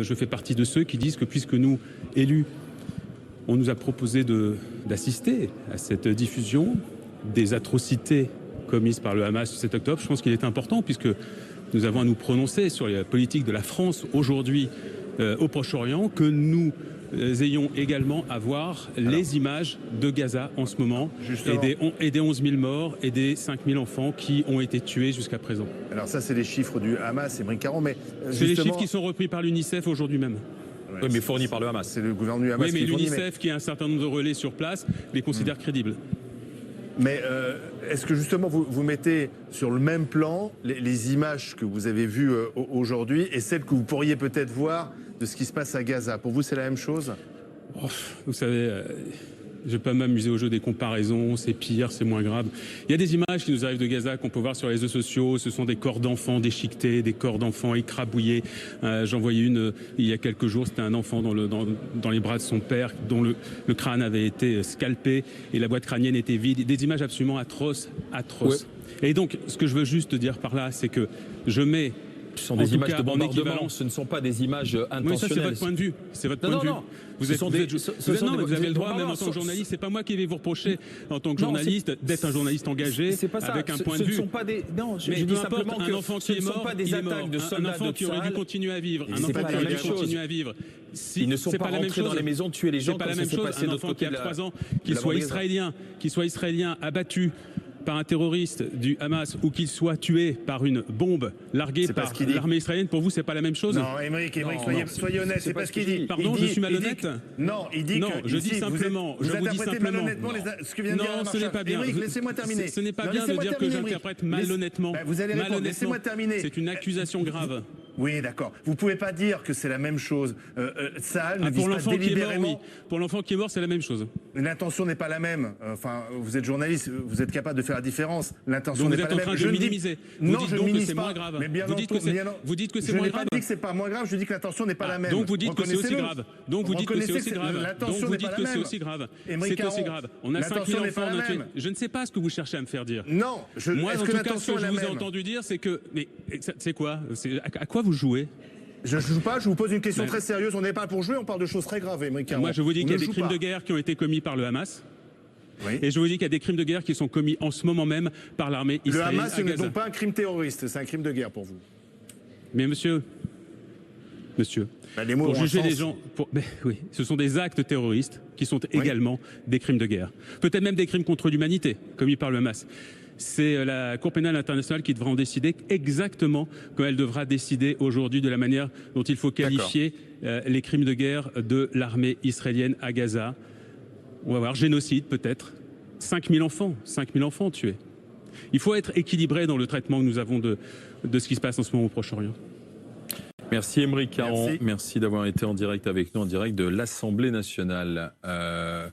je fais partie de ceux qui disent que puisque nous, élus, on nous a proposé d'assister à cette diffusion des atrocités commises par le Hamas le 7 octobre, je pense qu'il est important, puisque nous avons à nous prononcer sur la politique de la France aujourd'hui au Proche-Orient, que nous ayons également à voir les images de Gaza en ce moment et des 11 000 morts et des 5 000 enfants qui ont été tués jusqu'à présent. Alors ça, c'est les chiffres du Hamas, Émeric Caron, mais c'est les chiffres qui sont repris par l'UNICEF aujourd'hui même. Oui, mais fournis par le Hamas. C'est le gouvernement du Hamas qui fournit. Oui, mais l'UNICEF, qui a un certain nombre de relais sur place, les considère crédibles. Mais est-ce que justement vous mettez sur le même plan les images que vous avez vues aujourd'hui et celles que vous pourriez peut-être voir de ce qui se passe à Gaza? Pour vous, c'est la même chose? Vous savez, je ne vais pas m'amuser au jeu des comparaisons, c'est pire, c'est moins grave. Il y a des images qui nous arrivent de Gaza qu'on peut voir sur les réseaux sociaux. Ce sont des corps d'enfants déchiquetés, des corps d'enfants écrabouillés. J'en voyais une il y a quelques jours, c'était un enfant dans les bras de son père dont le crâne avait été scalpé et la boîte crânienne était vide. Des images absolument atroces. Ouais. Et donc, ce que je veux juste dire par là, c'est que je mets... Ce sont des images de bombardement, ce ne sont pas des images intentionnelles. Oui, ça c'est votre point de vue. C'est votre point de vue. Vous avez le droit, même en tant que journaliste. C'est pas moi qui vais vous reprocher en tant que journaliste d'être un journaliste engagé avec un point de vue. Non, je dis simplement un enfant qui est mort, il est mort. Un enfant qui aurait dû continuer à vivre, un enfant qui aurait dû continuer à vivre. Ils ne sont pas rentrés dans les maisons tuer les gens. C'est pas la même chose. Un enfant qui a 3 ans, qui soit israélien, abattu par un terroriste du Hamas ou qu'il soit tué par une bombe larguée par l'armée israélienne, pour vous, c'est pas la même chose? Non, Émeric, soyez honnête, c'est pas ce qu'il dit. Pardon, je suis malhonnête? Non, il dit que... Non, je dis simplement, je vous dis simplement... ce que vient de dire Non, ce n'est pas bien. Émeric, laissez-moi terminer. Ce n'est pas bien de dire que j'interprète malhonnêtement. Vous allez répondre, laissez-moi terminer. C'est une accusation grave. Oui, d'accord. Vous pouvez pas dire que c'est la même chose. Ça ne vise pas délibérément. Oui. Pour l'enfant qui est mort, c'est la même chose. L'intention n'est pas la même. Enfin, vous êtes journaliste, vous êtes capable de faire la différence. L'intention n'est pas la même. Vous êtes en train de minimiser. Non, vous dites je donc minimise que c'est pas. moins grave. Mais bien vous dites que c'est moins grave. Je n'ai pas dit que c'est pas moins grave. Je dis que l'intention n'est pas la même. Donc vous dites que c'est aussi grave. Donc vous dites que c'est aussi grave. L'intention n'est pas la même. C'est aussi grave. C'est aussi grave. On a 5 000 enfants. Je ne sais pas ce que vous cherchez à me faire dire. Non. Moi, en tout cas, ce que je vous ai entendu dire, c'est que... Mais c'est quoi? À quoi vous jouez? Je ne joue pas, je vous pose une question très sérieuse. On n'est pas pour jouer, on parle de choses très graves, Émeric Caron. Moi, je vous dis qu'il y a des crimes de guerre qui ont été commis par le Hamas. Oui. Et je vous dis qu'il y a des crimes de guerre qui sont commis en ce moment même par l'armée israélienne. Le Hamas, ce n'est donc pas un crime terroriste, c'est un crime de guerre pour vous. Mais monsieur, les mots pour juger les gens, oui, ce sont des actes terroristes qui sont également des crimes de guerre. Peut-être même des crimes contre l'humanité commis par le Hamas. C'est la Cour pénale internationale qui devra en décider exactement comme elle devra décider aujourd'hui de la manière dont il faut qualifier les crimes de guerre de l'armée israélienne à Gaza. On va voir, génocide peut-être. 5 000 enfants tués. Il faut être équilibré dans le traitement que nous avons de ce qui se passe en ce moment au Proche-Orient. Merci Émeric Caron, merci d'avoir été en direct avec nous, en direct de l'Assemblée nationale.